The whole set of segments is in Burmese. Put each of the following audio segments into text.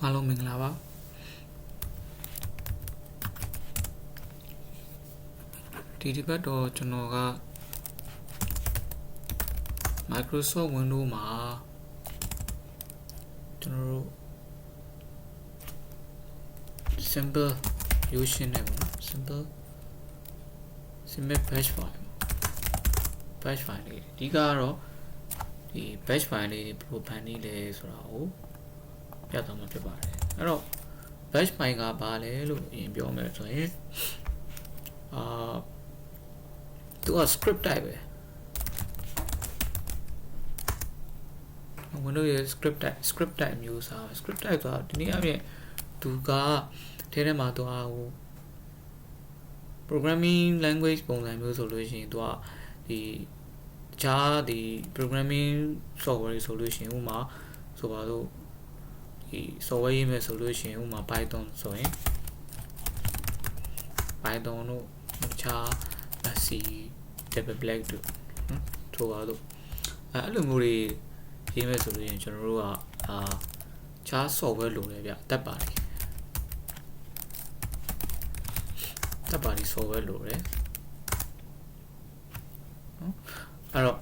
အားလုံးမင်္ဂလာပါဒီတစ်ပတ်တော့ကျွန်တော်က Microsoft Windows မှာကျွန်တော်တို့ simple ရိုးရှင်းနေပါနော် simple bash file လေးဒီကတော့ဒီ bash file လေးဘယ်လိုဖန်တီးလဲဆိုတာကိုပြသမှာဖြစ်ပါတယ်အဲ့တော့ bash file ကဘာလဲလို့အရင်ပြောမယ်ဆိုရင်သူက script type ပဲ Windows ရဲ့ script type မျိုးစား script type ဆိုတာဒီနေ့အပြင်သူကထဲမှာသူဟို programming language ပုံစံမျိုးဆိုလို့ရှိရင်သူကဒီတခြားဒီ programming software ဆိုလို့ရှိရင်ဥပမာဆိုပါတော့ဒီ software ရေးမယ်ဆိုလို့ရှိရင်ဥပမာ Python ဆိုရင် Python တို့တခြား C Double Black တို့ဆိုပါတော့အဲ့လိုမျိုးတွေရေးမယ်ဆိုလို့ရှိရင်ကျွန်တော်တို့ကခြား software လိုတယ်ဗျတက်ပါတယ်software လိုတယ်နော်အဲ့တော့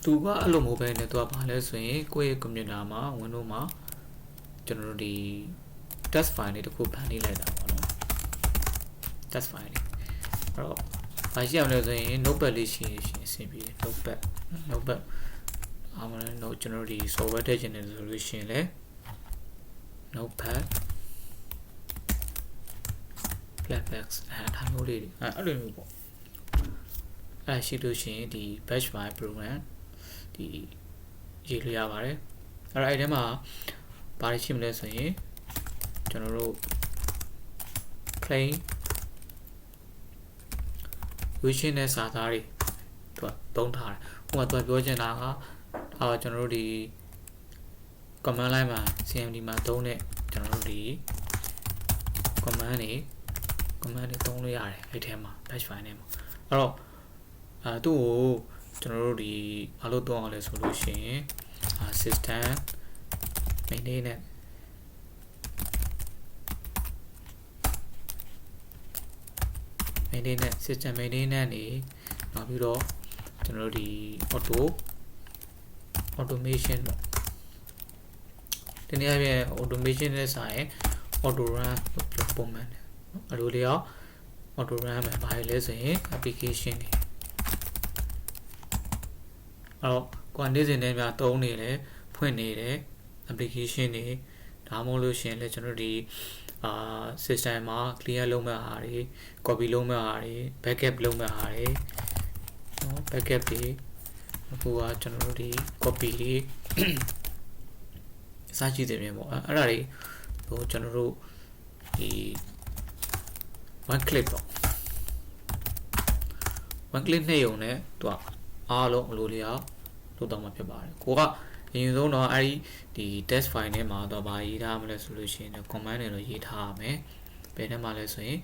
သူကအဲ့လိုမျိုးပဲねသူကဘာလဲဆိုရင်ကိုယ့်ရဲ့ computer မှာ Windows မှာကျွန်တော်တို့ဒီ test file လေးတစ်ခုဖန်တီးလိုက်တာပေါ့နော် test file လေးအဲ့တော့ဘာရှိအောင်လဲဆိုရင် notepad လေးရှိရင်အဆင်ပြေတယ် notepad အားမလဲတော့ကျွန်တော်တို့ဒီ software ထည့်ချင်တယ်ဆိုလို့ရှိရင်လေ notepad Flatpak ဒါမျိုးလေးတွေအဲ့လိုမျိုးပေါ့အဲ့ရှိလို့ရှိရင်ဒီ bash file program ဒီရေးလို့ရပါတယ်အဲ့ထဲမှာဘာတွေရှိမလဲဆိုရင်ကျွန်တော်တို့ plain version နဲ့စာသားတွေသူကသုံးထားတယ်ဥပမာသူကပြောချင်တာကကျွန်တော်တို့ဒီ command line မှာ CMD မှာသုံးတဲ့ကျွန်တော်တို့ဒီ command တွေသုံးလို့ရတယ်အဲ့ထဲမှာ bash file ထဲမှာအဲ့တော့သူ့ကိုကျွန်တော်တို့ဒီအားလို့သုံးအောင်လဲဆိုလို့ရှိရင် system maintenance system maintenance နေနောက်ပြီးတော့ကျွန်တော်တို့ဒီ automation ပေါ့ဒီနေ့အပြင် automation နဲ့ဆိုင် auto run လို့ပုံမှန်တယ်အဲ့လိုလေးရော auto run မှာဘာလဲဆိုရင် application တွေအဲ့တော့ကိုယ်နေ့စဉ်နဲ့များသုံးနေတယ်ဖွင့်နေတယ် application တွေဒါမှမဟုတ်လို့ရှိရင်လည်းကျွန်တော်ဒီsystem မှာ clear လုပ်မဲ့ဟာတွေ copy လုပ်မဲ့ဟာတွေ backup လုပ်မဲ့ဟာတွေနော် backup တွေအခုကကျွန်တော်တို့ဒီ copy တွေစကြည့်တယ်ပြင်ပေါ့အဲ့ဒါတွေဟိုကျွန်တော်တို့ဒီ one click ပေါ့ one click နဲ့ရုံနဲ့သူကအားလုံးအလိုလျောက်လုပ်တော့မှာဖြစ်ပါတယ်ကိုကအရင်ဆုံးတော့အဲဒီဒီ test file ထဲမှာတော့ဗာရေးထားမလဲဆိုလို့ရှိရင် command တွေတော့ရေးထားရမယ်ဘယ်ထဲမှာလဲဆိုရင်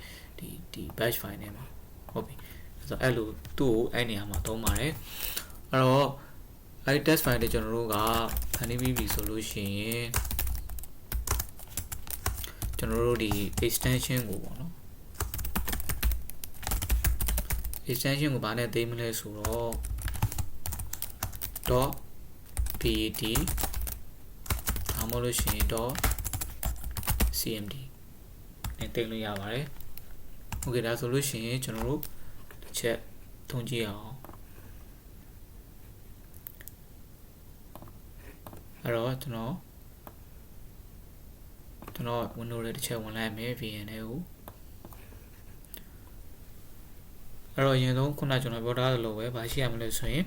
ဒီ bash file ထဲမှာဟုတ်ပြီဆိုတော့အဲ့လိုသူ့ကိုအဲ့နေရာမှာသုံးပါတယ်အဲ့တော့အဲဒီ test file တွေကျွန်တော်တို့ကဖန်တီးပြီးပြီဆိုလို့ရှိရင်ကျွန်တော်တို့ဒီ extension ကိုပေါ့နော် extension ကိုဗာနဲ့သိမ်းမလဲဆိုတော့ .bat ဒါမှမဟုတ်လို့ရှိရင် .cmd နဲ့သိမ်းလို့ရပါတယ်။ Okay ဒါဆိုလို့ရှိရင်ကျွန်တော်တို့တစ်ချက်သုံးကြည့်အောင်အဲ့တော့ကျွန်တော် Windows လေးတစ်ချက်ဝင်လိုက်မယ် VN နဲ့ကိုအဲ့တော့အရင်ဆုံးခုနကျွန်တော်ပြောထားသလိုပဲဘာရှိရမလဲဆိုရင်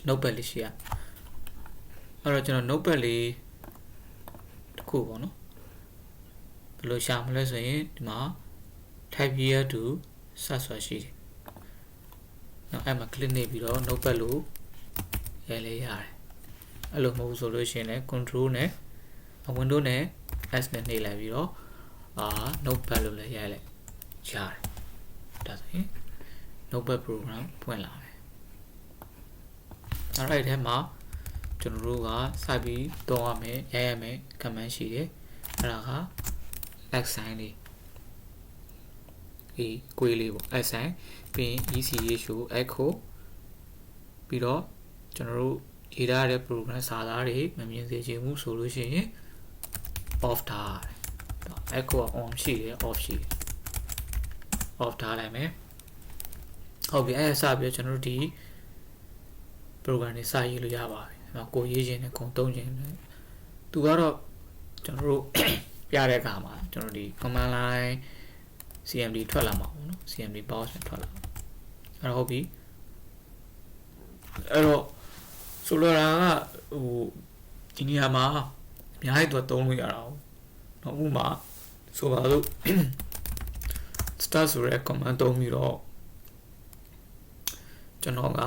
notepad လေးရှိရအဲ့တော့ကျွန်တော် notepad လေးတစ်ခုပေါ့နော်ဘယ်လိုရှာမလဲဆိုရင်ဒီမှာ type here to search ဆိုတာရှိတယ်နောက်အဲ့မှာ click နေပြီးတော့ notepad လို့ရေးလိုက်ရတယ်အဲ့လိုမဟုတ်ဆိုလို့ရှိရင်လည်း control နဲ့ window နဲ့ s နဲ့နှိပ်လိုက်ပြီးတော့notepad လို့လည်းရေးလိုက်ရတယ်ဒါဆိုရင် notepad program ဖွင့်လာမယ်အဲ့ဒီထဲမှာ ကျွန်တော်တို့ကစိုက်ပြီးသုံးရမယ်ရိုက်ရမယ် command ရှိတယ်အဲ့ဒါက x sign လေးဒီကွေးလေးပေါ့ x sign ပြီးရင် ECHO echo ပြီးတော့ကျွန်တော်တို့ရေးထားတဲ့ program စာသားတွေမမြင်စေချင်ဘူးဆိုလို့ရှိရင် off ထားရတယ်။ echo on ရှိတယ် off ရှိတယ် off ထားလိုက်မယ်။ဟုတ်ပြီအဲ့ဒါစပြီးကျွန်တော်တို့ဒီ program တွေစာရေးလို့ရပါပြီ။ကိုရေးခြင်းနဲ့ကိုသုံးခြင်းနဲ့သူကတော့ကျွန်တော်တို့ပြတဲ့အခါမှာကျွန်တော်ဒီ command line CMD ထွက်လာမှာပေါ့နော် CMD box ထွက်လာအဲ့တော့ဟုတ်ပြီအဲ့တော့ဆိုလိုတာကဟိုဒီနေရာမှာအများကြီးတော့သုံးလို့ရတာ哦နော်ဥပမာဆိုပါစို့ start ဆိုတဲ့ command သုံးပြီးတော့ကျွန်တော်က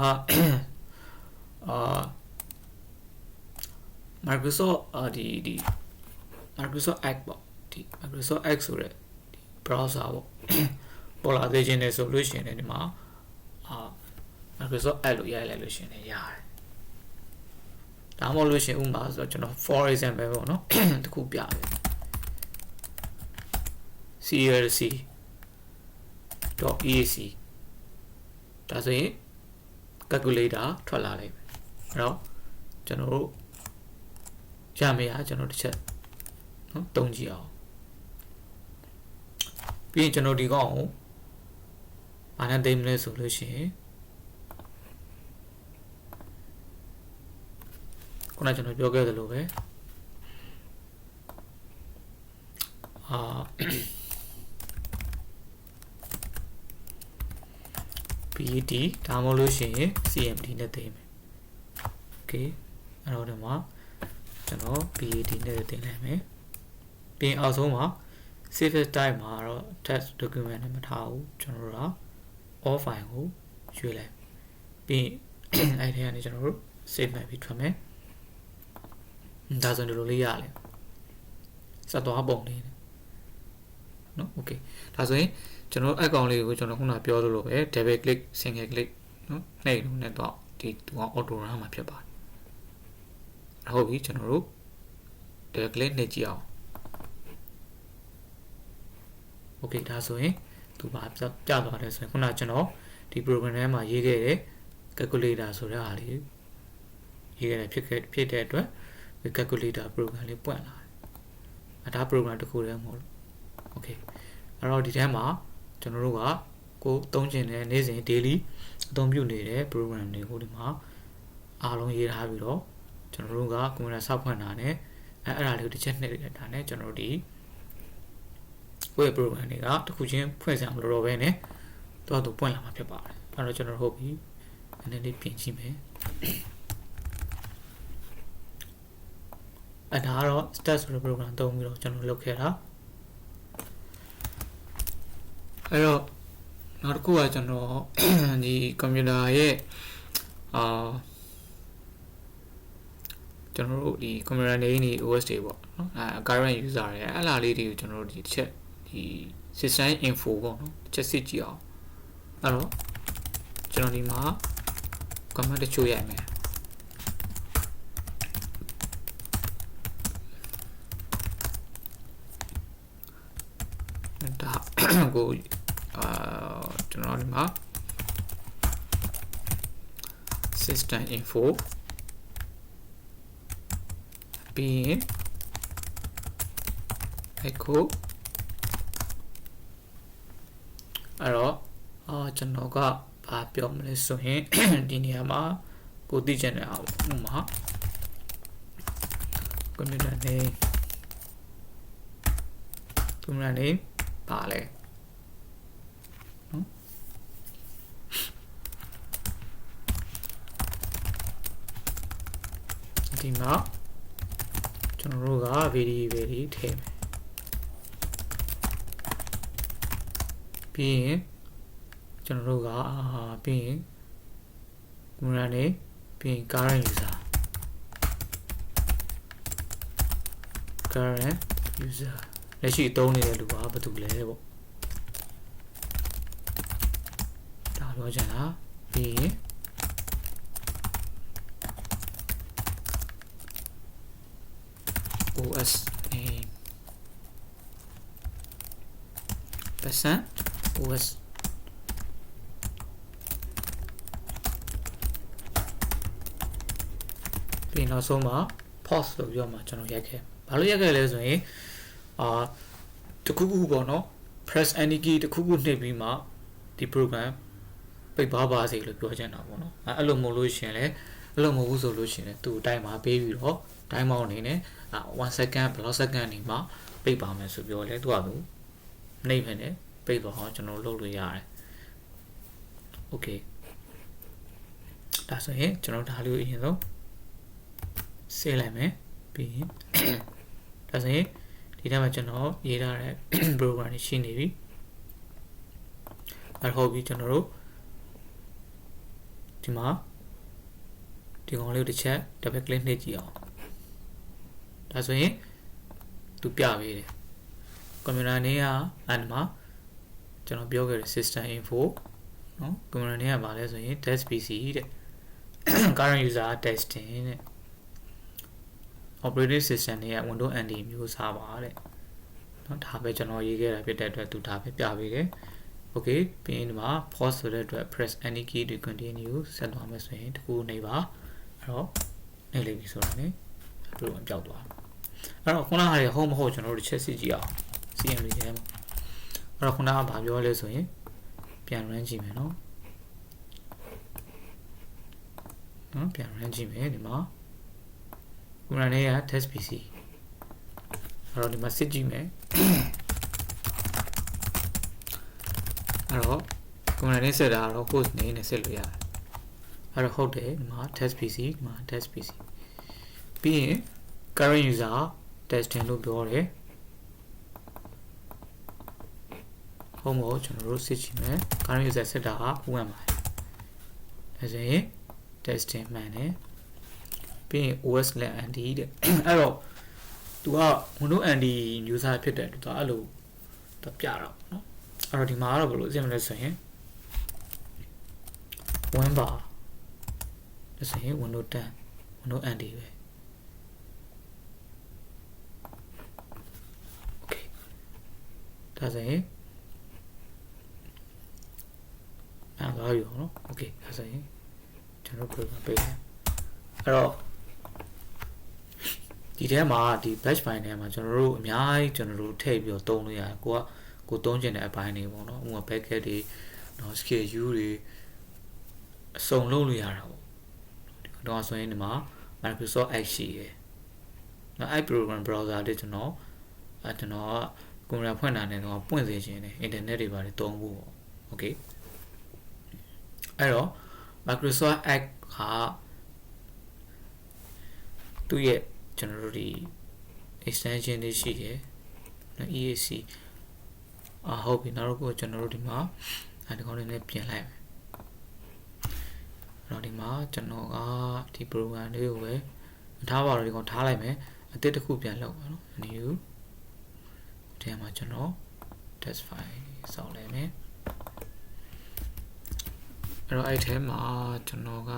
Microsoft ဒီ Microsoft Edge ပေါ့ဒီ Microsoft Edge ဆိုတဲ့ဒီ browser ပေါ့ပေါ်လာသေးခြင်းနဲ့ဆိုလို့ရှိရင်ဒီမှာMicrosoft Edge လို့ရိုက်လိုက်လို့ရှိရင်ရတယ်ဒါမှမဟုတ်လို့ရှိရင်ဥပမာဆိုတော့ကျွန်တော် for example ပေါ့နော်တခုပြမယ် clc.eac ဒါဆိုရင် calculator ထွက်လာလိမ့်မယ်အဲ့တော့ကျွန်တော်တို့ရမယ်ဟာကျွန်တော်တစ်ချက်နော်တုံးကြည့်အောင်ပြီးရင်ကျွန်တော်ဒီကောင်ကိုဘာနဲ့သိမ်းမလဲဆိုလို့ရှိရင်ခုနကျွန်တော်ပြောခဲ့သလိုပဲBD ဒါမှမဟုတ်လို့ရှိရင် CMD နဲ့သိမ်းမယ် Okay အဲ့တော့ဒီမှာကျွန်တော် BD နဲ့တင်လိုက်မယ်ပြီးအောက်ဆုံးမှာ save as type မှာတော့ text document နဲ့မထားဘူးကျွန်တော်တို့က all file ကိုရွေးလိုက်ပြီးအဲ့ဒီကနေကျွန်တော်တို့ save မှပြီးထွက်မယ်ဒါဆိုရင်ဒီလိုလေးရလဲစသွားပုံလေးနော် Okay ဒါဆိုရင်ကျွန်တော် account လေးကိုကျွန်တော်ခုနပြောလို့ပဲ double click single click နော်နှိပ်လို့နဲ့တော့ဒီသူက auto run မှာဖြစ်ပါတယ်ဟုတ်ပြီကျွန်တော်တို့ double click နှိပ်ကြည့်အောင် Okay ဒါဆိုရင်သူပါပြသွားတယ်ဆိုရင်ခုနကျွန်တော်ဒီ program ထဲမှာရေးခဲ့တဲ့ calculator ဆိုတဲ့ဟာလေးရေးခဲ့တဲ့ဖြစ်တဲ့အတွက်ဒီ calculator program လေးပွင့်လာတယ်ဒါ program တစ်ခုတည်းမဟုတ်လို့ Okay အဲ့တော့ဒီထဲမှာကျွန်တော်တို့ကကိုသုံးချင်တဲ့နေ့စဉ် daily အသုံးပြုနေတဲ့ program တွေကိုဒီမှာအားလုံးရေးထားပြီးတော့ကျွန်တော်တို့က computer ဆောက်ဖွင့်တာနဲ့အဲ့ဒါလေးကိုတစ်ချက်နှိပ်လိုက်တာနဲ့ကျွန်တော်တို့ဒီ web program တွေကတစ်ခုချင်းဖွင့်စရာမလိုတော့ဘဲနဲ့တော့ပွင့်လာမှာဖြစ်ပါတယ်အဲ့တော့ကျွန်တော်ဟုတ်ပြီနည်းနည်းလေးပြင်ကြည့်မယ်အဲ့ဒါကတော့ start ဆိုတဲ့ program သုံးပြီးတော့ကျွန်တော်လုပ်ခဲ့တာအဲ့တော့နောက်တစ်ခုကကျွန်တော်ဒီ computer ရဲ့ကျွန်တော်တို့ဒီ computer နေနေ OS တွေပေါ့နော်current user တွေအဲ့လားလေးတွေကိုကျွန်တော်တို့ဒီတစ်ချက်ဒီ system info ပေါ့နော်တစ်ချက်စစ်ကြည့်အောင်အဲ့တော့ကျွန်တော်ဒီမှာ command တချို့ရိုက်မယ်ဒါကိုကျွန်တော်ဒီမှာ system info ပြီးရင် echo အဲ့တော့ကျွန်တော်ကဘာပြောမလဲဆိုရင်ဒီနေရာမှာကိုသိချင်တဲ့အားဥပမာ computer name ပါလဲဒီမှာကျွန်တော်တို့က very ထည့်မယ်ပြီးရင်ကျွန်တော်တို့ကပြီးရင် computer name ပြီးရင် current user လက်ရှိသုံးနေတဲ့လူကဘာတူလဲပေါ့ဒါပြောချင်တာပြီးရင် OS name percent OSပြီးနောက်ဆုံးမှာ pause လို့ပြောမှာကျွန်တော်ရိုက်ခဲ့ဘာလို့ရိုက်ခဲ့လဲဆိုရင်တခုခုပေါ့နော် press any key တခုခုနှိပ်ပြီးမှဒီ program ပိတ်ပါစေလို့ပြောချင်တာပေါ့နော်အဲ့လိုမဟုတ်လို့ရှင်လဲအဲ့လိုမဟုတ်ဘူးဆိုလို့ရှင်လဲသူ့အတိုင်းမှာပေးပြီးတော့ time out အနေနဲ့1 second ဘယ်လောက် second နေမှာပိတ်ပါမယ်ဆိုပြောလဲသူကသူနှိပ်မယ်နဲ့ပိတ်တော့ကျွန်တော်လုပ်လို့ရတယ် okay ဒါဆိုရင်ကျွန်တော်ဒါလေးကိုအရင်ဆုံးဆေးလိုက်မယ်ပြီးရင်ဒါဆိုရင်ဒီထဲမှာကျွန်တော်ရေးထားတဲ့ program တွေရှိနေပြီအဲ့ဟုတ်ပြီကျွန်တော်တို့ဒီမှာဒီကောင်လေးကိုတစ်ချက် double click နှိပ်ကြည့်အောင်ဒါဆိုရင်သူပြပေးတယ်ကွန်ပျူတာနေကအဲ့မှာကျွန်တော်ပြောခဲ့တဲ့ system info နော်ကွန်ပျူတာနေကဘာလဲဆိုရင် test pc တဲ့ current user testing တဲ့ operating system တွေက Windows NT မျိုးစားပါတဲ့เนาะဒါပဲကျွန်တော်ရေးခဲ့တာဖြစ်တဲ့အတွက်သူဒါပဲပြပေးတယ် okay ပြီးရင်ဒီမှာ pause ဆိုတဲ့အတွက် press any key to continue ဆက်သွားမယ်ဆိုရင်တခုနေပါအဲ့တော့နေလိမ့်ပြီဆိုတာ ਨੇ ဘယ်လိုပြောက်သွားအဲ့တော့ခုနကဟာဟုတ်မဟုတ်ကျွန်တော်တို့ချက်စစ်ကြည့်အောင် CM လေးထဲမှာအဲ့တော့ခုနကဘာပြောလဲဆိုရင်ပြန် run ကြည့်မယ်เนาะပြန် run ကြည့်မယ်ဒီမှာကွန်ပျူတာနဲ့ test pc အဲ့တော့ဒီမှာစစ်ကြည့်မယ်အဲ့တော့ကွန်ပျူတာနဲ့ဆက်တာတော့ host name နဲ့ဆက်လို့ရတယ်အဲ့တော့ဟုတ်တယ်ဒီမှာ test pc ဒီမှာ test pc ပြီးရင် current user testing လို့ပြောတယ်ဟုတ်မဟုတ်ကျွန်တော်တို့စစ်ကြည့်မယ် current user ဆက်တာကဥပမာဒါဆိုရင် testing မှန်တယ်ပြီးရင် OS နဲ့ NT တဲ့အဲ့တော့သူက Windows NT user ဖြစ်တဲ့သူကအဲ့လိုသူပြတော့เนาะအဲ့တော့ဒီမှာကတော့ဘယ်လိုအဆင်မလဲဆိုရင် win bar ဒါဆိုရင် Windows 10 Windows NT ပဲ okay ဒါဆိုရင်အဲ့ဒါရောเนาะ okay ဒါဆိုရင်ကျွန်တော် program ပေးတယ်အဲ့တော့ဒီထဲမှာဒီ batch file ထဲမှာကျွန်တော်တို့အများကြီးကျွန်တော်တို့ထည့်ပြီးတော့သုံးလို့ရတယ်ကိုသုံးချင်တဲ့အပိုင်းတွေပေါ့နော်ဥပမာ packet တွေနော် schedule တွေအစုံလုပ်လို့ရတာပေါ့ဒီတော့ဆိုရင်ဒီမှာ Microsoft Edge ရှိတယ်နော် iProgram browser တွေကျွန်တော်ကွန်ပျူတာဖွင့်တာနဲ့တော့ပွင့်စေချင်တယ် internet တွေပါတယ်သုံးဖို့ပေါ့ okay အဲ့တော့ Microsoft Edge ကသူ့ရဲ့ကျွန်တော်တို့ဒီ extension တွေရှိတယ်နော် EAC ဟုတ်ပြီနောက်တော့ကျွန်တော်တို့ဒီမှာဒီကောင်းလေးနဲ့ပြင်လိုက်မယ်အဲ့တော့ဒီမှာကျွန်တော်ကဒီ program လေးကိုပဲထားပါတော့ဒီကောင်ထားလိုက်မယ်အသစ်တစ်ခုပြန်လုပ်ပါနော် new ဒီမှာကျွန်တော် test file စောင့်လိုက်မယ်အဲ့တော့အဲ့ထဲမှာကျွန်တော်က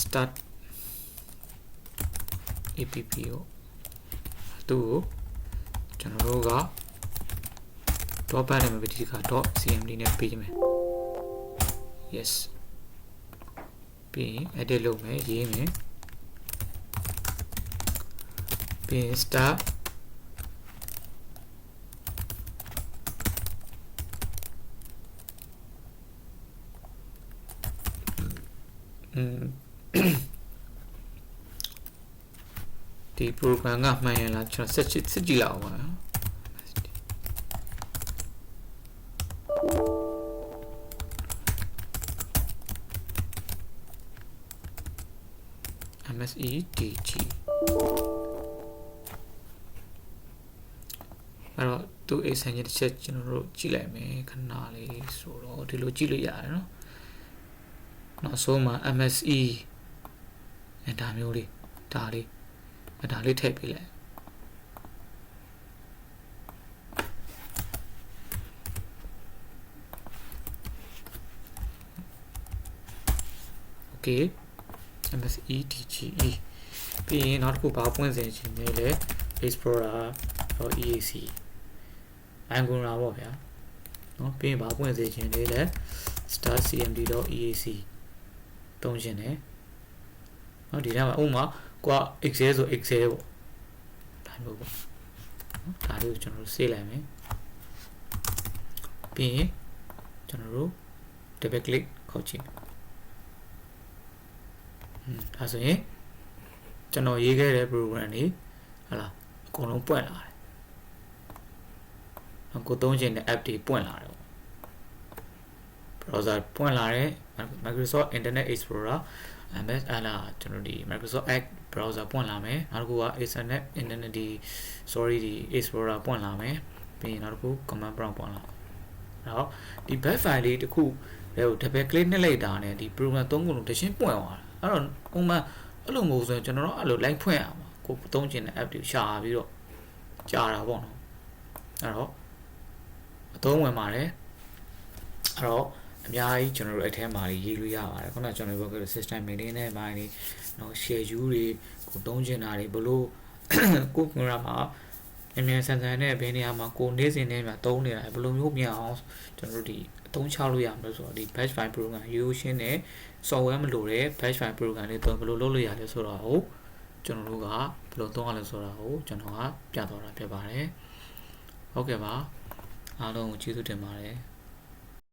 start app ကိုသူ့ကိုကျွန်တော်တို့က dot pad နဲ့ပဲဒီက .cmd နဲ့ပေးမယ် yes ပြီးရင် edit လုပ်မယ်ရေးမယ်ပြီးရင် startဒီ program ကမှန်ရလားကျွန်တော်စစ်ကြည့်လောက်ပါMSEDG အဲ့တော့သူ့ extension တစ်ချက်ကျွန်တော်တို့ကြည့်လိုက်မယ်ခဏလေးဆိုတော့ဒီလိုကြည့်လို့ရတယ်နော်နောက်ဆုံးမှာ MSE ဒါမျိုးလေးဒါလေးထည့်ပေးလိုက်โอเค MSEDGE ပြီးရင်နောက်တစ်ခုဘာပွင့်စေချင်လဲ explorer.eac Angular ပေါ့ဗျာเนาะပြီးရင်ဘာပွင့်စေချင်လဲ starcmd.eac သုံးချင်တယ်เนาะဒီထဲမှာဥပမာကွာ excel ဆို excel ပေါ့ဒါမျိုးပေါ့နော်ဒါလေးကိုကျွန်တော်တို့ save လိုက်မယ်ပြီးရင်ကျွန်တော်တို့ double click ခေါက်ကြည့်ဒါဆိုရင်ကျွန်တော်ရေးခဲ့တဲ့ program တွေဟလာအကုန်လုံးပွင့်လာတယ်။ကိုသုံးချင်တဲ့ app တွေပွင့်လာတယ်ပေါ့ browser ပွင့်လာတယ် Microsoft Internet Explorer MS ဟလာကျွန်တော်ဒီ Microsoft Edge browser ပွင့်လာမယ်။နောက်တစ်ခုက Internet ဒီ Explorer ပွင့်လာမယ်။ပြီးရင်နောက်တစ်ခု command prompt ပွင့်လာမယ်။နောက်ဒီ back file လေးတစ်ခုကို double click နှိပ်လိုက်တာနဲ့ဒီ program 3ခုလုံးတရှင်းပွင့်သွားတာ။အဲ့တော့ဥပမာအဲ့လိုမျိုးဆိုရင်ကျွန်တော်တို့အဲ့လို line ဖွင့်အောင်ကိုသုံးချင်တဲ့ app တွေရှာပြီးတော့ကြာတာပေါ့နော်အဲ့တော့အသုံးဝင်ပါတယ်အဲ့တော့အများကြီးကျွန်တော်တို့အထဲမှာရေးလို့ရပါတယ်ခုနကကျွန်တော်ပြောခဲ့တဲ့ system maintain နဲ့ mind တွေနော် share view တွေကိုသုံးချင်တာတွေဘလို့ကိုကင်မရာမှာအမြဲဆန်ဆန်နဲ့ဘယ်နေရာမှာကိုနေစဉ်နဲ့မှာသုံးနေတာဘလို့မျိုးမြင်အောင်ကျွန်တော်တို့ဒီအသုံးချလို့ရမှာဆိုတော့ဒီ batch file program ရိုးရှင်းနဲ့ software မလို့တဲ့ batch file program တွေတော့ဘလို့လုပ်လို့ရလဲဆိုတော့ဟုတ်ကျွန်တော်တို့ကဘယ်လိုသုံးရလဲဆိုတာကိုကျွန်တော်ကပြသွားတာဖြစ်ပါတယ်ဟုတ်ကဲ့ပါအားလုံးကိုကျေးဇူးတင်ပါတယ်